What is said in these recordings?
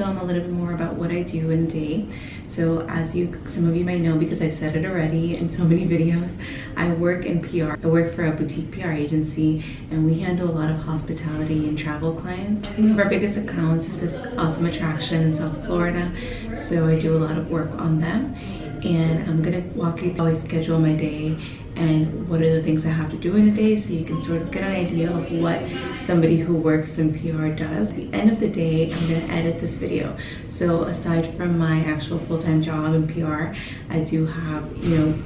film a little bit more about what I do in a day. So as some of you might know, because I've said it already in so many videos, I work in PR. I work for a boutique PR agency, and we handle a lot of hospitality and travel clients. One of our biggest accounts is this awesome attraction in South Florida, so I do a lot of work on them. And I'm gonna walk you through how I schedule my day and what are the things I have to do in a day, so you can sort of get an idea of what somebody who works in PR does. At the end of the day, I'm gonna edit this video. So aside from my actual full-time job in PR, I do have,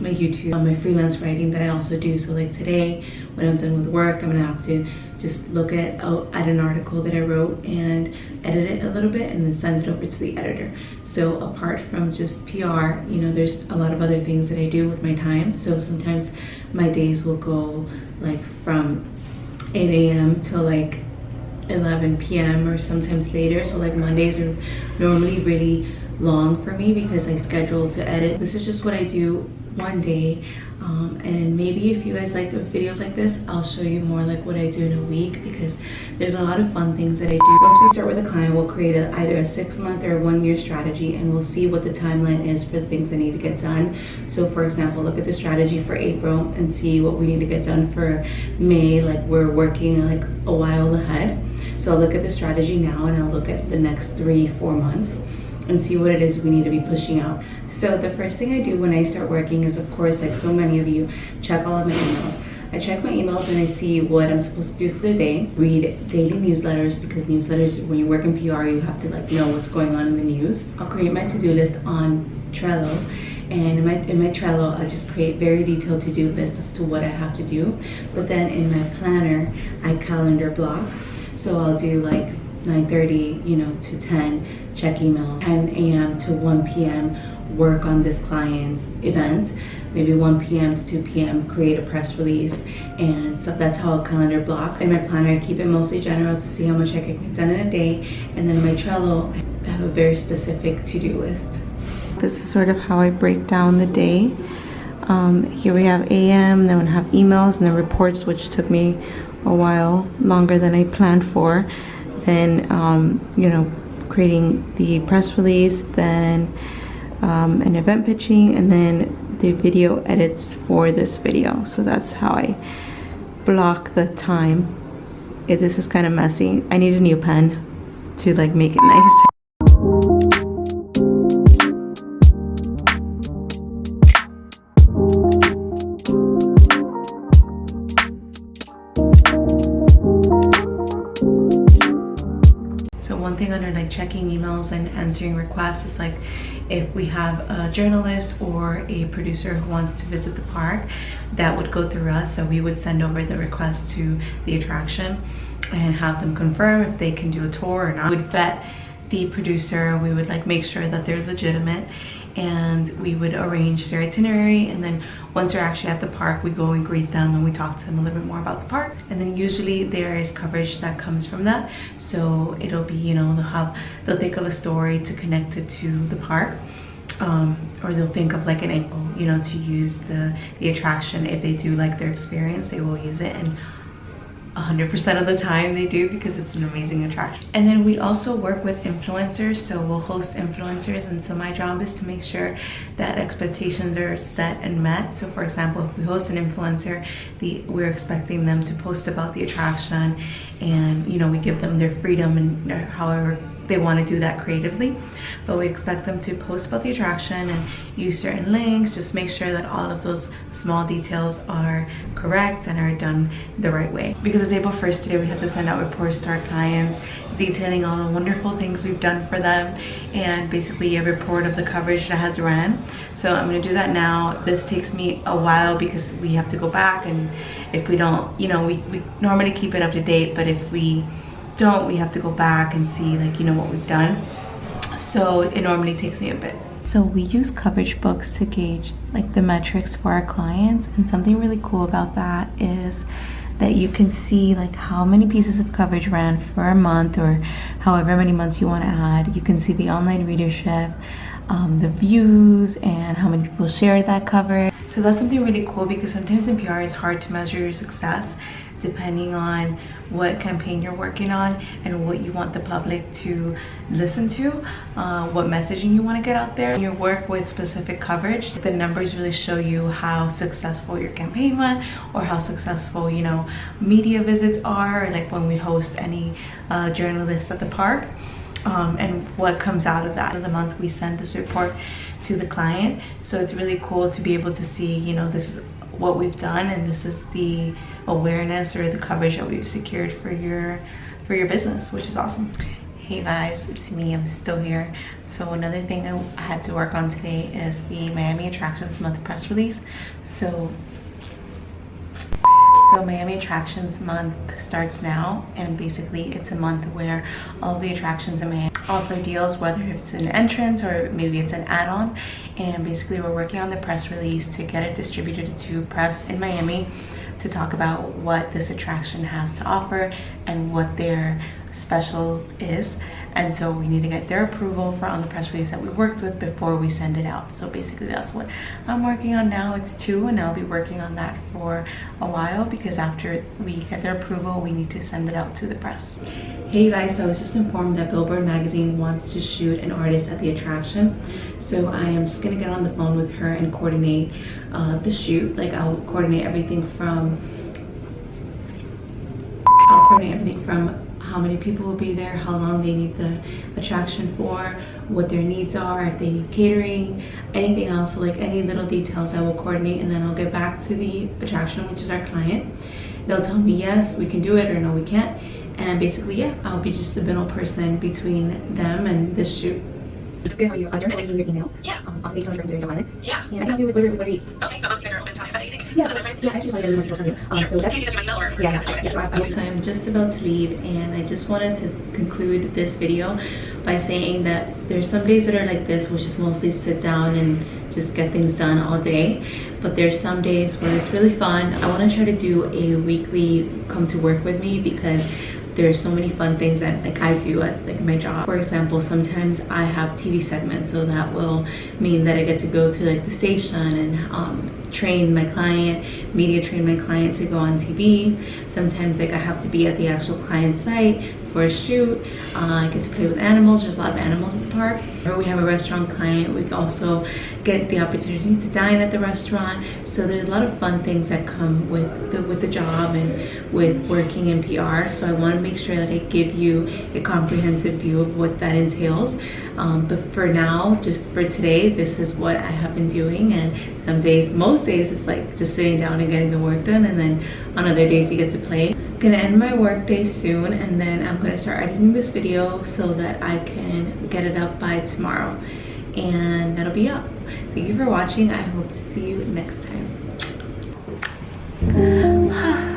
my YouTube, my freelance writing that I also do. So like today, when I'm done with work, I'm gonna have to just look at an article that I wrote and edit it a little bit and then send it over to the editor. So apart from just PR, there's a lot of other things that I do with my time. So sometimes my days will go like from 8 a.m. till like 11 p.m. or sometimes later. So like Mondays are normally really long for me because I schedule to edit. This is just what I do one day, and maybe if you guys like videos like this, I'll show you more like what I do in a week, because there's a lot of fun things that I do. Once we start with a client, we'll create either a 6-month or a 1-year strategy, and we'll see what the timeline is for the things that need to get done. So for example, look at the strategy for April and see what we need to get done for May. Like we're working like a while ahead. So I'll look at the strategy now, and I'll look at the next 3-4 months and see what it is we need to be pushing out. So the first thing I do when I start working is, of course, like so many of you, check all of my emails. I check my emails and I see what I'm supposed to do for the day. Read daily newsletters, because newsletters, when you work in PR, you have to like know what's going on in the news. I'll create my to-do list on Trello, and in my Trello, I'll just create very detailed to-do lists as to what I have to do. But then in my planner, I calendar block. So I'll do like 9:30, to 10, check emails, 10 a.m. to 1 p.m. work on this client's event, maybe 1 p.m. to 2 p.m. create a press release and stuff. That's how a calendar block. In my planner, I keep it mostly general to see how much I can get done in a day, and then in my Trello, I have a very specific to-do list. This is sort of how I break down the day. Here we have AM, then we have emails and then reports, which took me a while longer than I planned for. Then creating the press release, then an event pitching, and then the video edits for this video. So that's how I block the time. This is kind of messy. I need a new pen to like make it nice. One thing under like checking emails and answering requests is like if we have a journalist or a producer who wants to visit the park, that would go through us. So we would send over the request to the attraction and have them confirm if they can do a tour or not. We would vet the producer, we would like make sure that they're legitimate, and we would arrange their itinerary. And then once they're actually at the park, we go and greet them and we talk to them a little bit more about the park. And then usually there is coverage that comes from that. So it'll be, they'll think of a story to connect it to the park, or they'll think of like an angle, to use the attraction. If they do like their experience, they will use it, and 100% of the time they do, because it's an amazing attraction. And then we also work with influencers, so we'll host influencers, and so my job is to make sure that expectations are set and met. So for example, if we host an influencer, we're expecting them to post about the attraction, and we give them their freedom and however they want to do that creatively, but we expect them to post about the attraction and use certain links. Just make sure that all of those small details are correct and are done the right way. Because it's April 1st today, we have to send out reports to our clients detailing all the wonderful things we've done for them, and basically a report of the coverage that has ran. So I'm going to do that now. This takes me a while because we have to go back, and if we don't, we normally keep it up to date, but if we don't, we have to go back and see what we've done. So it normally takes me a bit. So we use coverage books to gauge like the metrics for our clients, and something really cool about that is that you can see like how many pieces of coverage ran for a month, or however many months you want to add. You can see the online readership, the views, and how many people shared that coverage. So that's something really cool, because sometimes in PR it's hard to measure your success. depending on what campaign you're working on and what you want the public to listen to, what messaging you want to get out there. When you work with specific coverage, the numbers really show you how successful your campaign went, or how successful, you know, media visits are, like when we host any journalists at the park. And what comes out of that. Of the month we send this report to the client, so it's really cool to be able to see, you know, this is what we've done and this is the awareness or the coverage that we've secured for your business, which is awesome. Hey guys, it's me, I'm still here. So another thing I had to work on today is the Miami Attractions Month press release. So Miami Attractions Month starts now, and basically it's a month where all the attractions in Miami offer deals, whether it's an entrance or maybe it's an add-on. And basically we're working on the press release to get it distributed to press in Miami to talk about what this attraction has to offer and what their special is. And so we need to get their approval on the press release that we worked with before we send it out. So basically that's what I'm working on now. It's 2, and I'll be working on that for a while, because after we get their approval we need to send it out to the press. Hey you guys, so I was just informed that Billboard magazine wants to shoot an artist at the attraction. So I am just gonna get on the phone with her and coordinate the shoot. Like I'll coordinate everything from how many people will be there, how long they need the attraction for, what their needs are, if they need catering, anything else. So like any little details I will coordinate, and then I'll get back to the attraction, which is our client. They'll tell me yes, we can do it, or no, we can't. And basically, yeah, I'll be just the middle person between them and this shoot. Okay, how are you? Under and I your email. Yeah. Also, the concerns in Island. Yeah. And I can help you with whatever you. Okay, so you guys are open time. Is that easy? Yes. Is that right? Yeah, I just want to get more details from you. So that's. Can you use my email or? Yeah. So I'm just about to leave, and I just wanted to conclude this video by saying that there's some days that are like this, which is mostly sit down and just get things done all day. But there's some days where it's really fun. I want to try to do a weekly come to work with me, because there's so many fun things that like I do at like my job. For example, sometimes I have TV segments, so that will mean that I get to go to like the station and train my client, media train my client to go on TV. Sometimes like I have to be at the actual client site for a shoot. I get to play with animals. There's a lot of animals at the park. Or we have a restaurant client, we also get the opportunity to dine at the restaurant. So there's a lot of fun things that come with the job and with working in PR. So I want to make sure that I give you a comprehensive view of what that entails. But for now, just for today, this is what I have been doing. And some days, most days, it's like just sitting down and getting the work done. And then on other days you get to play. I'm gonna end my work day soon, and then I'm gonna start editing this video so that I can get it up by tomorrow, and that'll be up. Thank you for watching. I hope to see you next time.